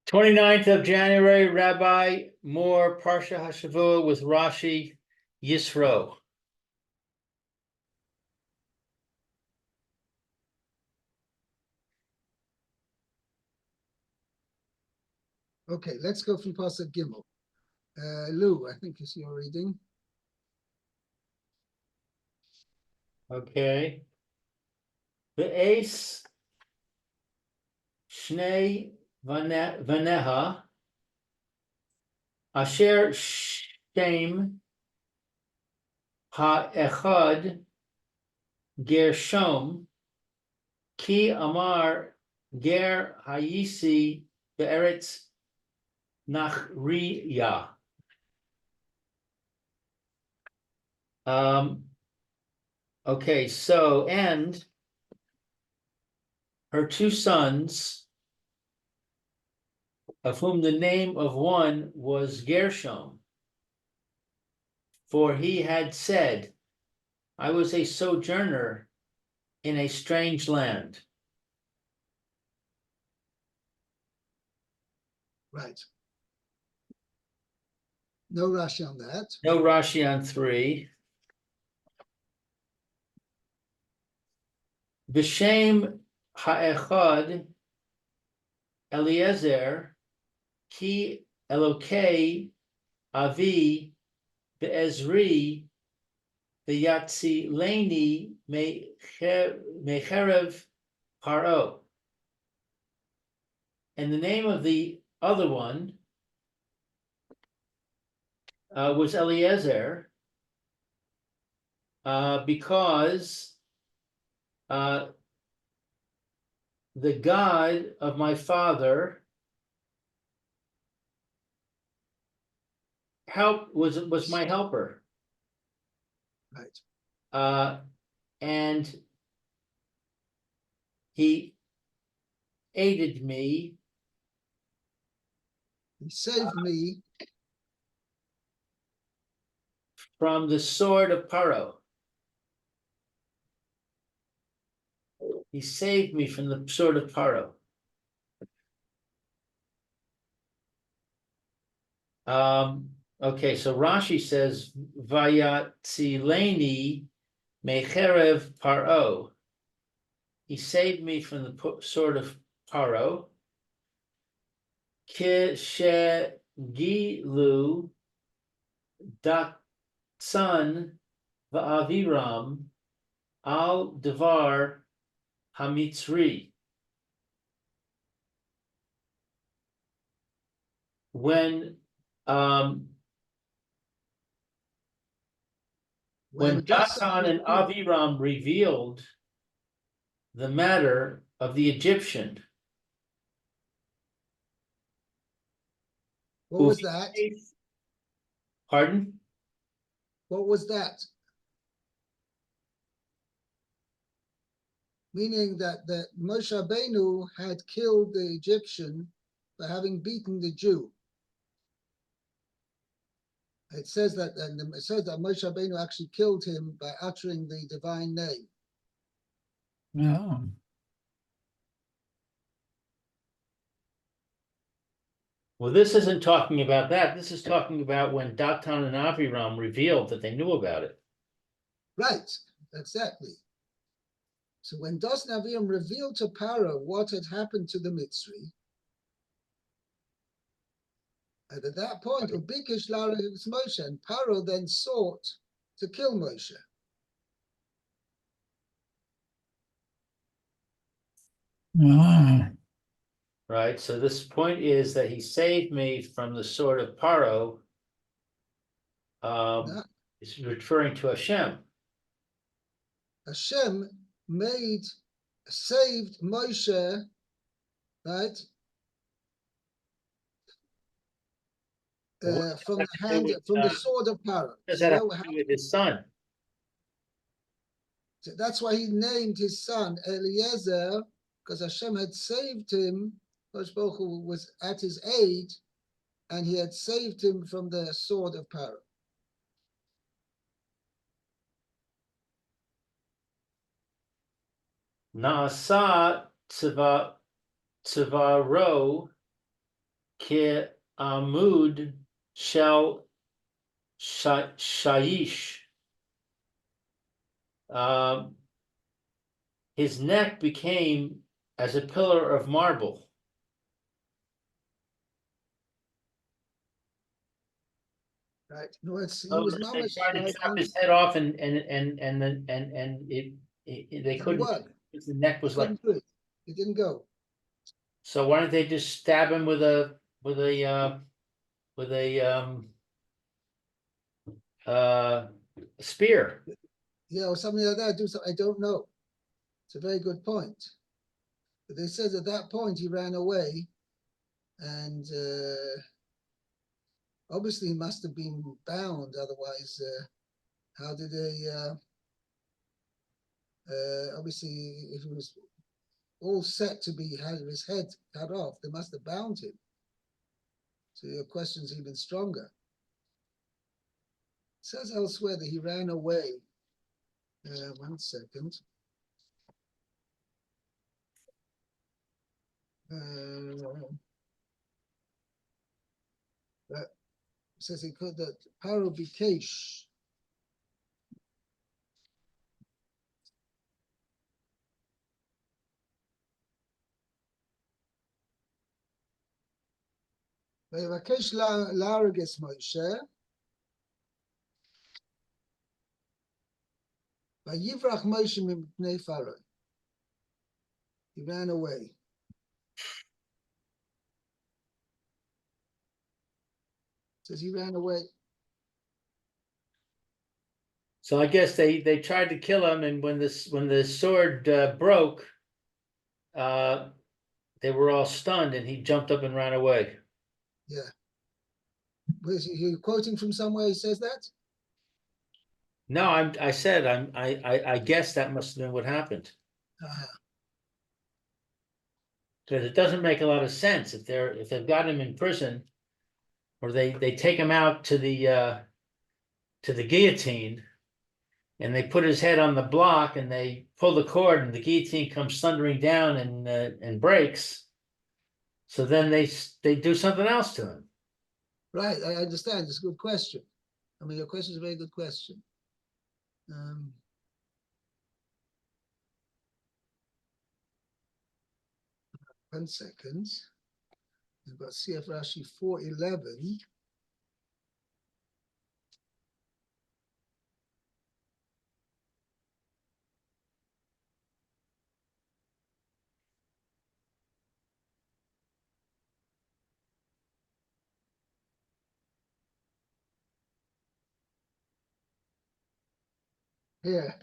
29th of January, Rabbi Moore, Parsha Hashavua with Rashi, Yisro. Okay, let's go from Pasuk Gimel. Lou, I think is your reading. Okay. Ve'es Shnei Vaneha Asher Shem Ha'echad Gershom Ki Amar Ger Hayisi Be'eretz Nachriya. Okay, so, and her two sons, of whom the name of one was Gershom, for he had said, I was a sojourner in a strange land. Right. No Rashi on that. No Rashi on 3. B'shem ha'echad Eliezer ki Elokei avi be'ezri be'yatzileni mecherev paro. And the name of the other one was Eliezer, because the God of my father was my helper. Right. And he aided me. He saved me From the sword of Paro. He saved me from the sword of Paro. Okay, so Rashi says, Vayatzileni mecherev Paro. He saved me from the sword of Paro. Kishegilu Datsan Va'aviram al Devar Hamitzri. When Datan and Aviram revealed the matter of the Egyptian. What was that? Pardon? What was that? Meaning that Moshe Rabbeinu had killed the Egyptian for having beaten the Jew. It says that, and it says that Moshe Rabbeinu actually killed him by uttering the divine name. No. Well, this isn't talking about that. This is talking about when Datan and Aviram revealed that they knew about it. Right, exactly. So when Das and Aviram revealed to Paro what had happened to the Mitzri, and at that point, Ubikish Larix Moshe, and Paro then sought to kill Moshe. Right, so this point is that he saved me from the sword of Paro. It's referring to Hashem. Hashem saved Moshe, right? From the sword of Paro. Does that have to do with his son? So that's why he named his son Eliezer, because Hashem had saved him. Kosh Baruch Hu was at his aid, and he had saved him from the sword of Paro. Naasa tzva tzvaro ke amud shel shayish. His neck became as a pillar of marble. Right. No, it's he So was they mamish tried to like chop his head off, and they didn't couldn't. work. The neck He was like. couldn't do it. It didn't go. So why don't they just stab him with a spear? Yeah, or something like that. Do something. I don't know. It's a very good point. But they said at that point he ran away, and obviously he must have been bound. Otherwise, how did they? Obviously, if he was all set to be had his head cut off, they must have bound him. So your question's even stronger. It says elsewhere that he ran away. 1 second. It says he could that Paro Bikesh. ויבקש להרג את מוישה, ויברח מוישה מפני פרעה. He ran away. It says he ran away. So I guess they tried to kill him, and when the sword broke, they were all stunned, and he jumped up and ran away. Yeah. Was he quoting from somewhere he says that? No, I guess that must have been what happened, because it doesn't make a lot of sense if they've got him in prison, or they take him out to the guillotine, and they put his head on the block, and they pull the cord, and the guillotine comes thundering down and breaks. So then they do something else to him. Right, I understand. It's a good question. I mean, your question is a very good question. 1 second. We've got CF Rashi 4:11. Here,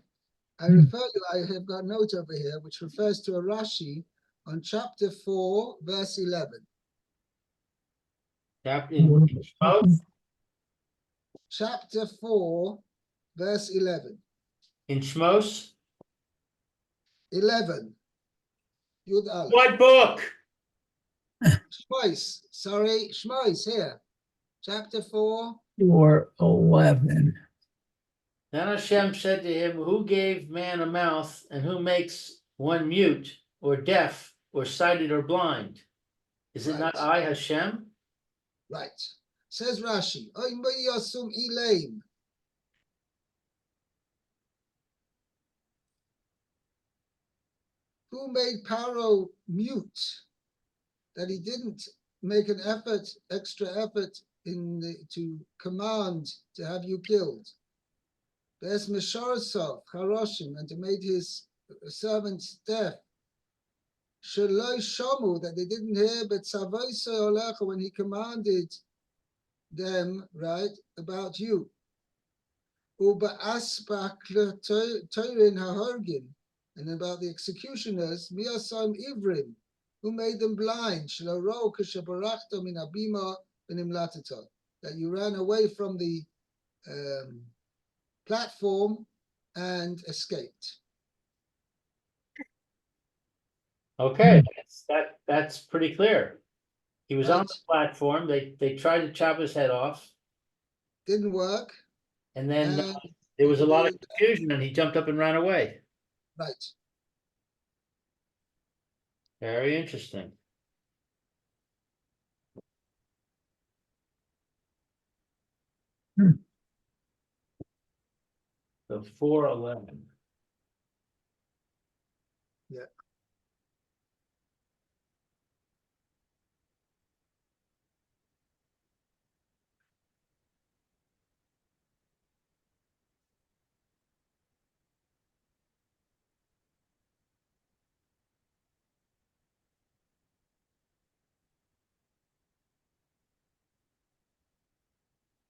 I refer you, I have got a note over here which refers to a Rashi on chapter 4, verse 11. In Shmos, Chapter 4, verse 11. in Shmos, 11. Yud Aleph. what book? Shmois, sorry, Shmois here. Chapter 4. 4:11. Then Hashem said to him, "Who gave man a mouth, and who makes one mute, or deaf, or sighted, or blind? Is it not I, Hashem?" Right. Says Rashi, Oy yasum ilaim. Who made Paro mute? That he didn't make an effort, extra effort to command to have you killed. There's Mesharsov, Charoshim, and to make his servants deaf. Shaloi Shomu, that they didn't hear, but Savoisa Olecha, when he commanded them, right, about you. Uba Aspak Toirin Hahorgin, and about the executioners, Miasom Ivrim, who made them blind, Shalaro Kashabarachta min Abima Benimlatata, that you ran away from the platform and escaped. Okay, that's pretty clear. He was on Right. the platform. They tried to chop his head off, Didn't work. and then And there was a lot of confusion, and he jumped up and ran away. right. Very interesting. The 4:11.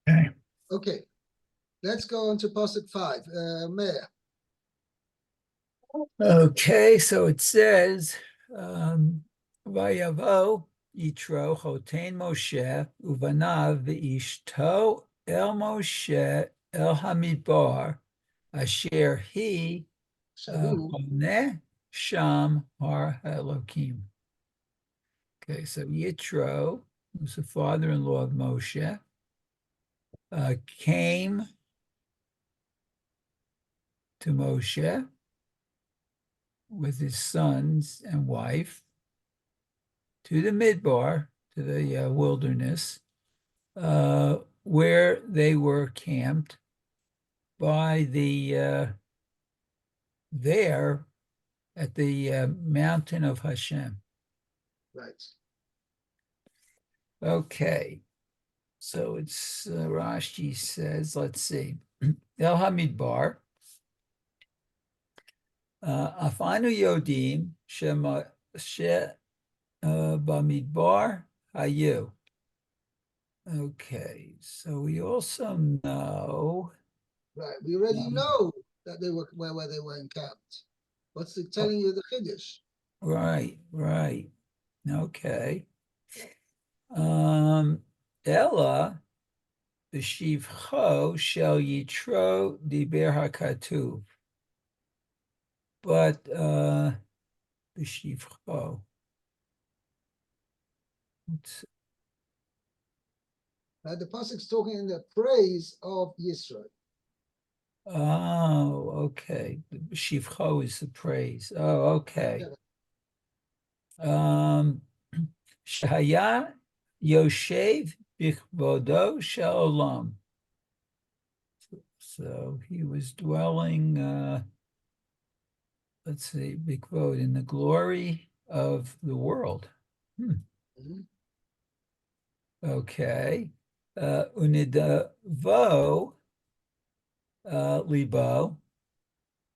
Okay. Okay, let's go on to Pasuk 5. Meir. Okay, so it says, Vayavo Yitro Choten Moshe Uvanav V'ishto El Moshe El Hamidbar Asher He Shahu. Honeh Sham Har Elokim. Okay, so Yitro, who's the father-in-law of Moshe, came to Moshe with his sons and wife to the Midbar, to the wilderness, where they were camped by the there at the mountain of Hashem. Right. Okay, so it's Rashi says, let's see, El Hamidbar. Afanu Yodim Shema Bamidbar Hayu. Okay, so we also know. Right. We already know that they were where they were encamped. What's it telling you the Kiddush? Right. Okay. Ella b'shivcho shel yitro diber hakatuv. But b'shivcho. The Pasuk's talking in the praise of Yisro. Oh, okay. The b'shivcho is the praise. Oh, okay. Shaya Yoshev Bichvodo Shalom. So he was dwelling, let's see, Bikvod, in the glory of the world. Mhm. Okay. Unidavo Libo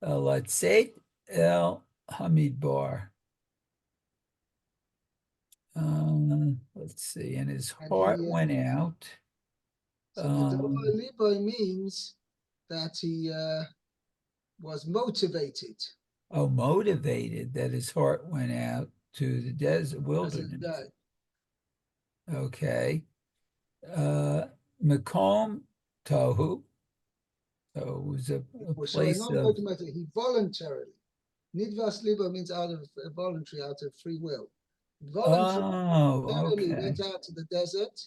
Latzet El Hamidbar. Let's see, and his And heart he, went out. so Adonai Libo means that he was motivated Motivated, that his heart went out to the desert as a wilderness. guy. Okay. Makom Tohu. So it was a So place not of, motivated, he voluntarily. Nidvas Libo means out of voluntary, out of free will. Voluntarily okay. went out to the desert,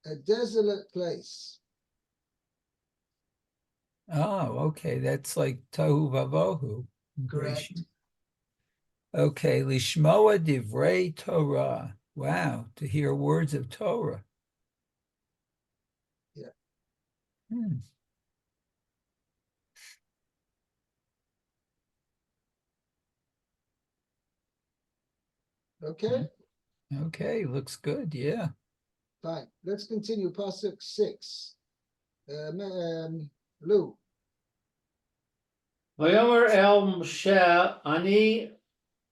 a desolate place. Okay. That's like Tohu Vavohu. Correct. Okay. Lishmoa Divrei Torah. Wow. To hear words of Torah. Yeah. Okay. Okay. Looks good. Yeah. Fine. Let's continue. Pasuk 6. Lou. Vayomer El Moshe Ani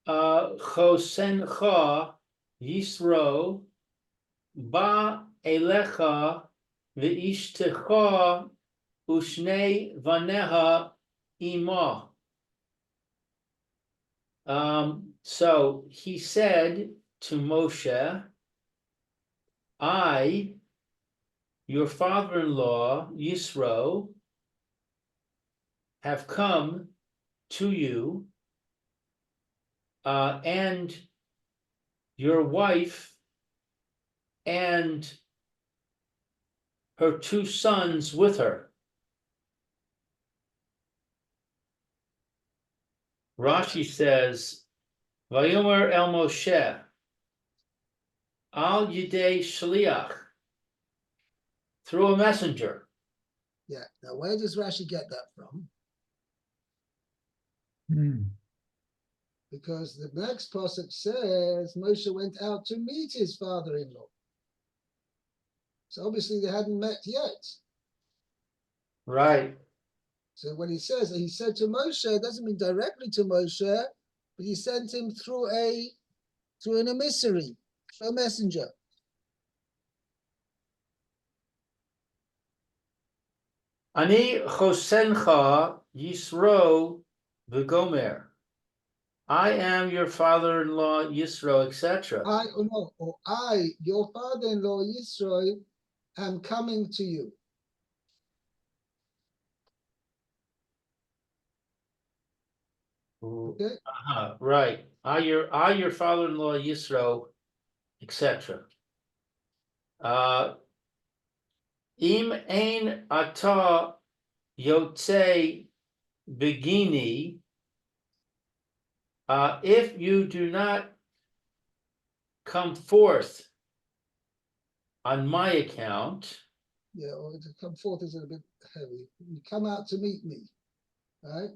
Chosencha Yisro Ba Elecha V'ishtecha Ushnei Vaneha Ima. So he said to Moshe, I, your father-in-law, Yisro, have come to you, and your wife and her two sons with her. Rashi says, Vayomer El Moshe, Al Yidei Shliach, through a messenger. Yeah. Now, where does Rashi get that from? Hmm. Because the next pasuk says Moshe went out to meet his father-in-law. So obviously they hadn't met yet. Right. So when he says he said to Moshe, it doesn't mean directly to Moshe, but he sent him through an emissary, a messenger. Ani chosencha Yisro v'gomer. I am your father-in-law Yisro, etc. I, your father-in-law Yisro, am coming to you. Okay. Right. I your father-in-law Yisro, etc. Im ein ata yotze begini. If you do not come forth on my account, Yeah, or to come forth is a bit heavy. You come out to meet me, right?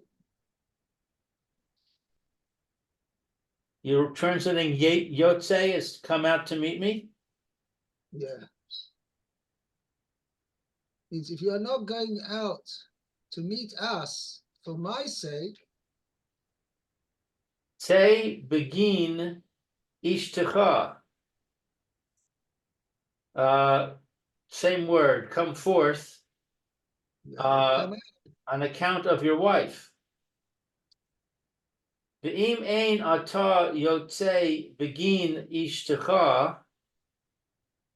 you're translating yotze is come out to meet me. Yeah. Means if you are not going out to meet us for my sake, Te begin ishtecha. Same word, come forth come out. on account of your wife. Ve'im ein ata yotze begin ishtecha,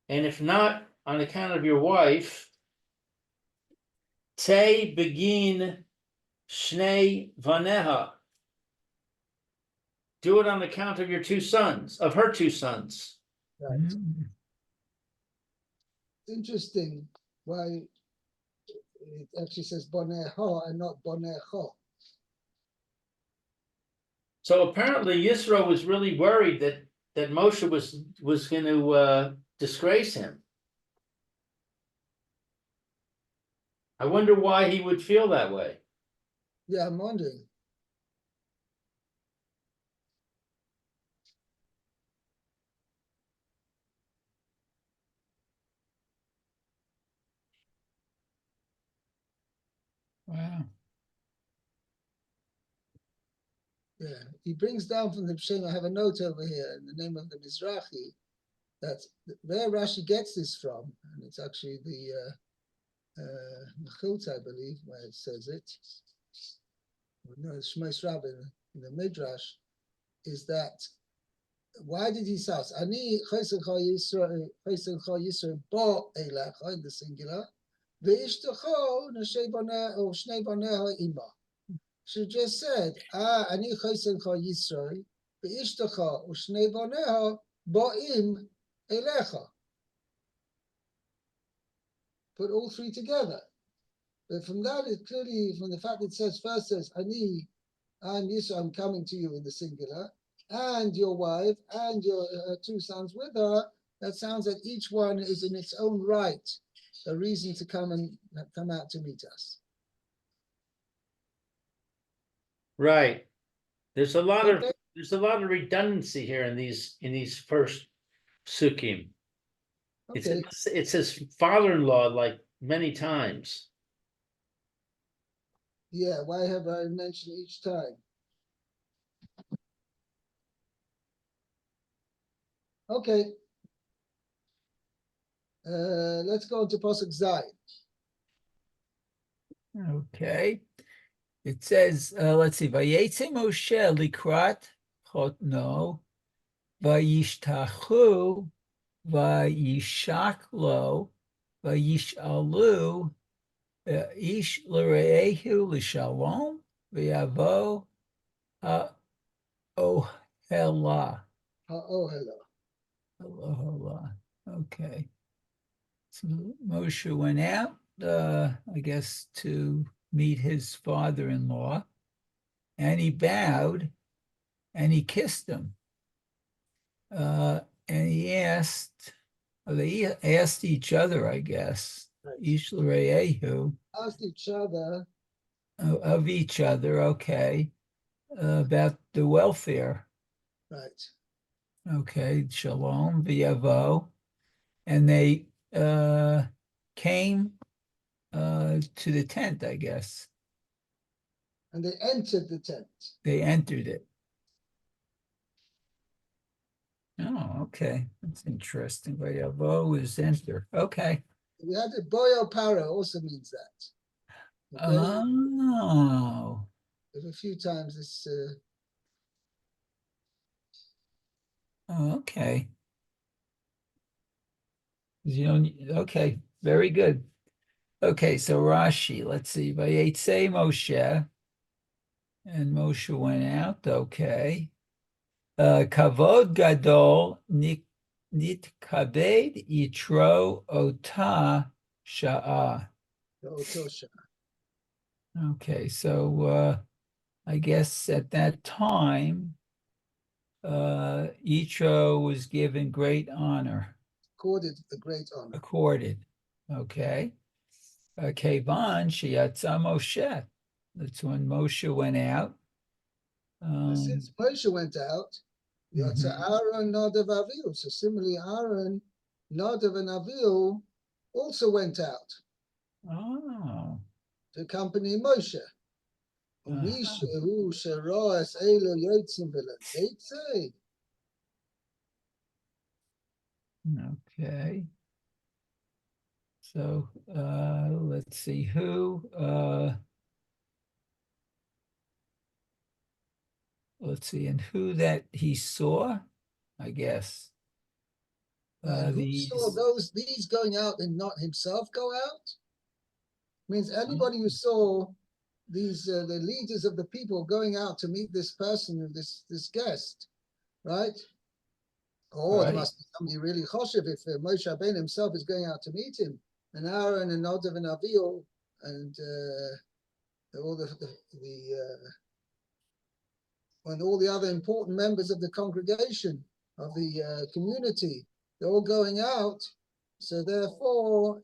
and if not on account of your wife, te begin shnei vaneha. Do it on account of your two sons, of her two sons. Right. Hmm. It's interesting why it actually says boneh ha and not boneh ha. So apparently Yisro was really worried that Moshe was going to disgrace him. I wonder why he would feel that way. Yeah, I'm wondering. Wow. Yeah, he brings down from the Shem. I have a note over here in the name of the Mizrahi that where Rashi gets this from, and it's actually the Mechilta, I believe, where it says it. No, it's Shmos Rabbin in the Midrash, is that why did he say Ani Chaysencha Yisro Bo Elecha in the singular, Ve'ishtecho Neshei Boneh or Shnei Boneha Ima. She just said, Ani Chaysencha Yisro Ve'ishtecha or Shnei Boneha Bo'im Elecha. Put all three together. But from that, it clearly, from the fact it says first says Ani, I'm Yisro, I'm coming to you in the singular, and your wife and your two sons with her, that sounds that each one is in its own right a reason to come out to meet us. Right. There's a lot Okay. of redundancy here in these first sukkim. Okay. It says father-in-law like many times. Yeah, why have I mentioned each time? Okay. Let's go to Pasuk Zay. Okay. It says, let's see, Vayetze Moshe likrat chotno, vayishtachu, vayishaklo, vayishalu, ish l're'ehu l'shalom, v'yavo ha'ohela. Ha'ohela. Ha'ohela. Okay. So Moshe went out, I guess, to meet his father-in-law, and he bowed and he kissed him. And he asked, or they asked each other, I guess, Ish l're'ehu, Asked each other, of each other, okay, about the welfare. right? Okay, shalom, v'yavo, and they came to the tent, I guess. And they entered the tent. They entered it. Oh, okay. That's interesting. V'yavo is enter. Okay. We had a boyo para also means that. Okay, Oh, there's a few times this. okay. You know, okay, very good. Okay, so Rashi, let's see. Vayetze Moshe, and Moshe went out. Okay. Kavod gadol nitkabed yitro ota sha'ah. The Otosha. Okay, so I guess at that time, Yitro was given great honor, Accorded a great honor. accorded. Okay. Kevan sheyatza Moshe. That's when Moshe went out. And since Moshe went out, Yotza Mhm. Aaron, Nadav, Avihu. So similarly, Aaron, Nadav, and Avihu also went out Oh, to accompany Moshe. Umishehu sheroas elo yotzim v'lateitzei. okay. So let's see who. Let's see, and who that he saw, I guess. And who saw these going out and not himself go out? Means anybody who saw these the leaders of the people going out to meet this person, this guest, right? Oh, there Right. must be somebody really choshev if Moshe Rabbeinu himself is going out to meet him, and Aaron and Nadav and Avihu and all and all the other important members of the congregation of the community, they're all going out. So therefore,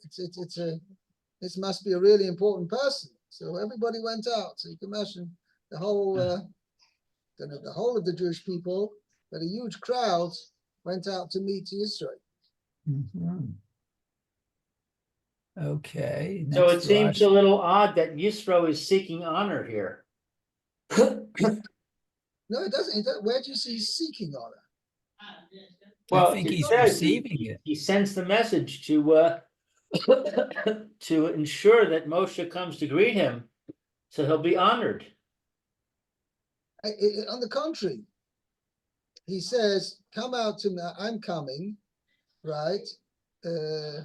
this must be a really important person. So everybody went out. So you can imagine the whole, the whole of the Jewish people, but a huge crowd went out to meet Yisro. Mhm. Okay. So it Next, seems Rashi. a little odd that Yisro is seeking honor here. No, it doesn't. Where do you see he's seeking honor? I Well, think it he's says receiving it. he sends the message to to ensure that Moshe comes to greet him, so he'll be honored. On the contrary, he says, "Come out to me. I'm coming." Right? I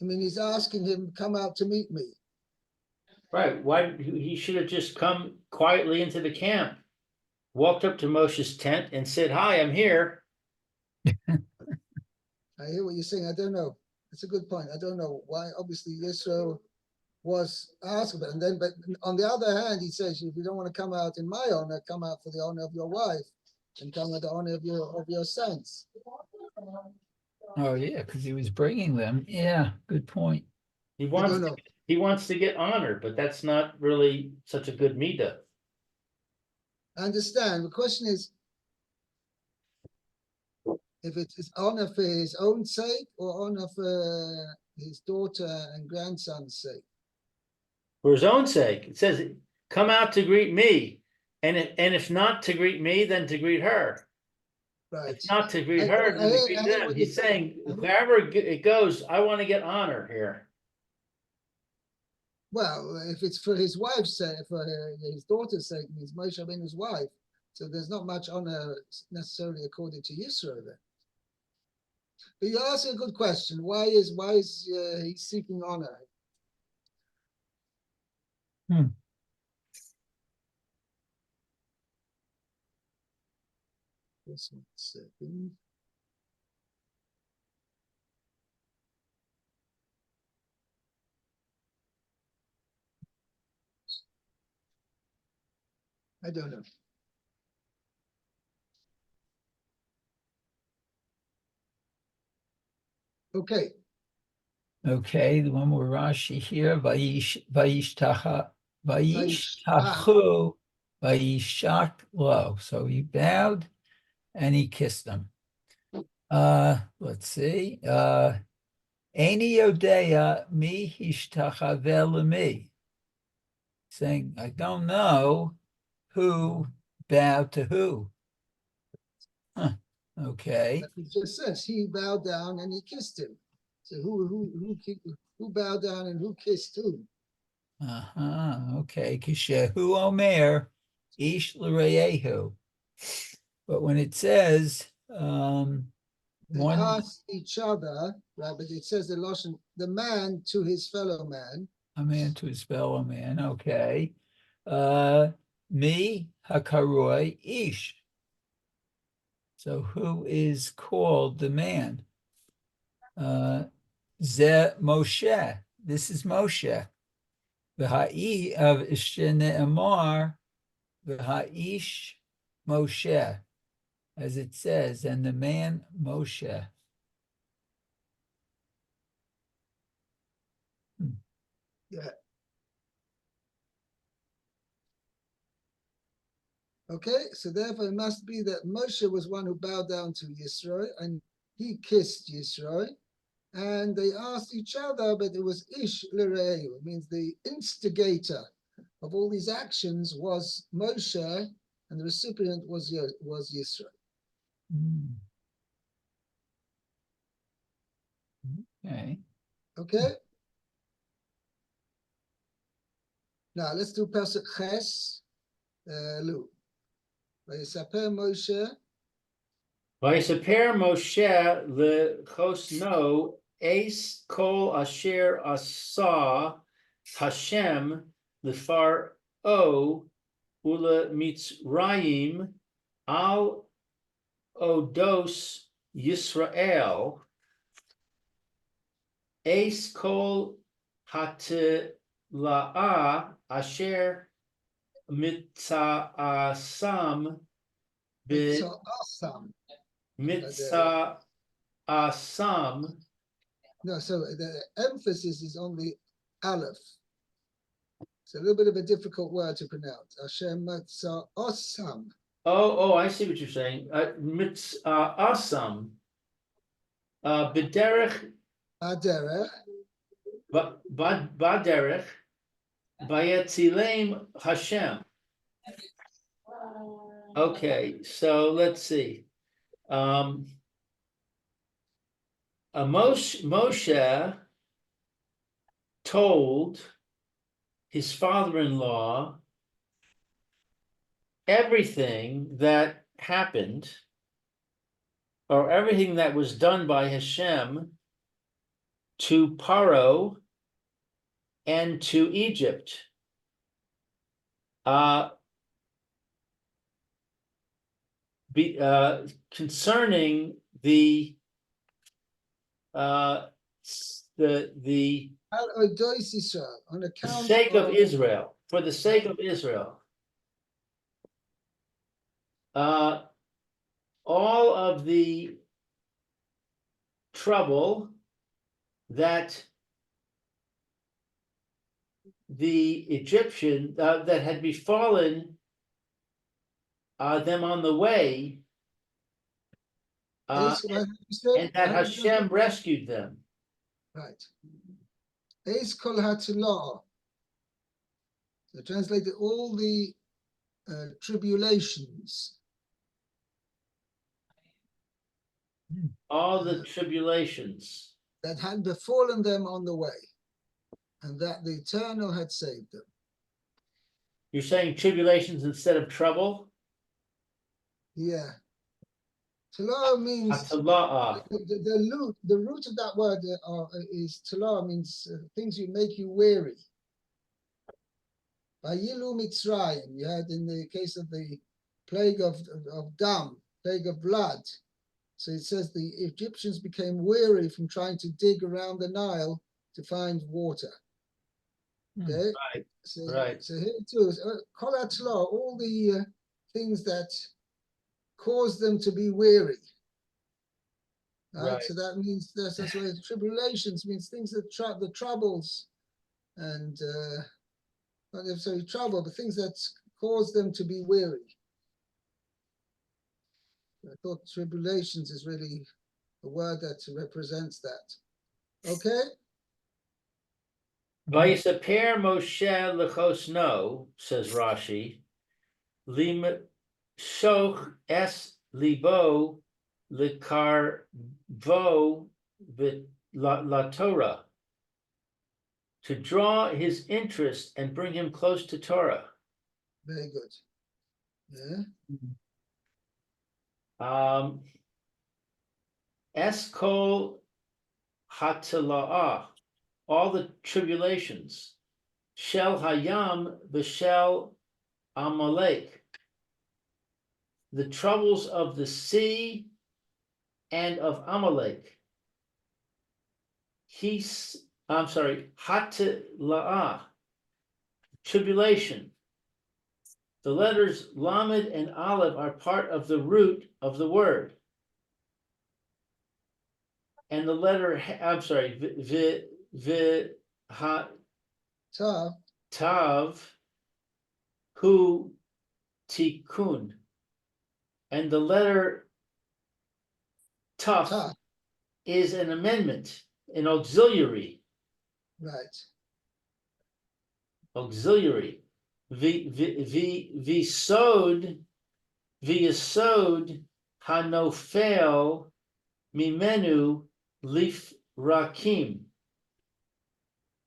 mean, he's asking him, "Come out to meet me." Right? Why he should have just come quietly into the camp, walked up to Moshe's tent, and said, "Hi, I'm here." I hear what you're saying. I don't know. It's a good point. I don't know why. Obviously, Yisro was asked about, and then, but on the other hand, he says, if you don't want to come out in my honor, come out for the honor of your wife, and come with the honor of your sons. Oh yeah, because he was bringing them. Yeah, good point. He I wants don't know. he wants to get honored, but that's not really such a good midah. I understand. The question is, if it is honor for his own sake or honor for his daughter and grandson's sake. For his own sake. It says, "Come out to greet me," and if not to greet me, then to greet her. Right. If not to greet I her, then to hear greet them. what He's you're saying, wherever it goes, I want to get honor here. Well, if it's for his wife's sake, for his daughter's sake, means Moshe Rabbeinu's wife. So there's not much honor necessarily according to Yisro then. But you ask a good question. Why is he seeking honor? Hmm. Just 1 second. I don't know. Okay. Okay, the one more Rashi here. Vayishtachu, vayishak lo. So he bowed and he kissed them. Let's see. Eini yodea mi hishtachave me. Saying, I don't know who bowed to who. Huh. Okay. Like it just says, he bowed down and he kissed him. So who bowed down and who kissed who? Okay. Kishehu omer ish l'reyehu. But when it says They one asked each other, right? But it says the man to his fellow man. a man to his fellow man, okay. Mi hakaroi ish. So who is called the man? Ze Moshe. This is Moshe. V'ha'i of Shene'emar, v'ha'ish Moshe, as it says, and the man Moshe. Yeah. Okay, so therefore it must be that Moshe was one who bowed down to Yisro and he kissed Yisro. And they asked each other, but it was Ish L'Re'ehu. It means the instigator of all these actions was Moshe, and the recipient was Yisro. Okay. Okay? Now let's do Pasuk Ches, Lu. Vayisaper Moshe, Vayisaper Moshe lechosno ace kol asher asa Hashem lefar o ula mitzrayim al odos Yisrael ace kol hatila'a asher mitza'asam Mitza'asam. mitza'asam. No, so the emphasis is on the Aleph. It's a little bit of a difficult word to pronounce. Hashem Mitza'asam. Oh, I see what you're saying. Mitza'asam. B'derech Aderech. Baderech Bayetzilem Hashem. Okay, so let's see. Moshe told his father-in-law everything that happened, or everything that was done by Hashem to Paro and to Egypt. Concerning the Al-Odois Israel, on account sake of Israel, for the sake of Israel. All of the trouble that the Egyptian that had befallen them on the way, and that Hashem rescued them. Right. Eis kol hatilah. So translated all the tribulations. All the tribulations that had befallen them on the way, and that the Eternal had saved them. You're saying tribulations instead of trouble? Yeah. Talah means the root of that word is talah, means things you make you weary. Vayilu Mitzrayim, you had in the case of the plague of dam, plague of blood. So it says the Egyptians became weary from trying to dig around the Nile to find water. Okay, right. So, right. So here too, Kol Atlah, all the things that cause them to be weary. Right? Right. So that means that's why tribulations means things that the troubles and not necessarily trouble, but things that cause them to be weary. I thought tribulations is really a word that represents that. Okay? Vayisaper Moshe lechosno, says Rashi, lim shoch es libo likar vo la Torah, to draw his interest and bring him close to Torah. Very good. Yeah. Eskol hatila'ah, all the tribulations, shel hayam v'shel Amalek, the troubles of the sea and of Amalek. Hatila'ah, tribulation. The letters Lamed and Aleph are part of the root of the word. And the letter, Tav, Hu, Tikkun. And the letter Tuf Ta. is an amendment, an auxiliary. Right. Auxiliary. Visod hanofel mimenu lif rakim.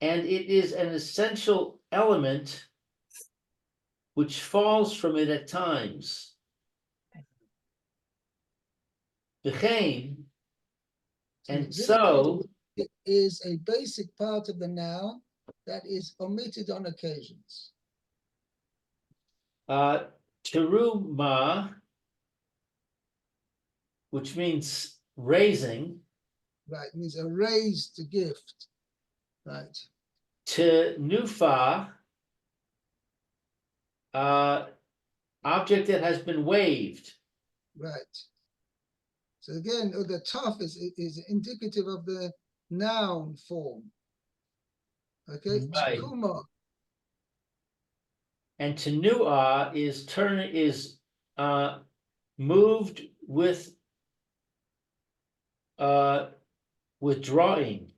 And it is an essential element which falls from it at times. V'chein, and so it is a basic part of the noun that is omitted on occasions. teruma, which means raising, Right. It means a raised gift. Right. tenufa, object that has been waved. Right. So again, the tough is indicative of the noun form. Okay. Right. Tukuma. And tenua is moved with withdrawing.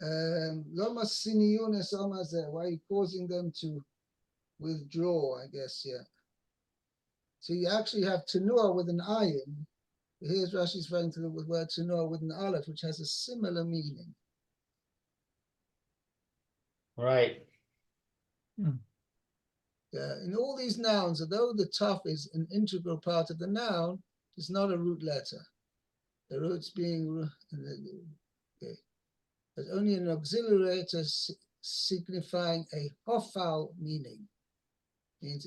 Loma siniyunes amaze. Why are you causing them to withdraw? I guess, yeah. So you actually have tenua with an ayin. Here's Rashi's referring to the word tenua with an aleph, which has a similar meaning. Right. In all these nouns, although the tough is an integral part of the noun, it's not a root letter. The roots being okay. There's only an auxiliary letter signifying a hofal meaning. Means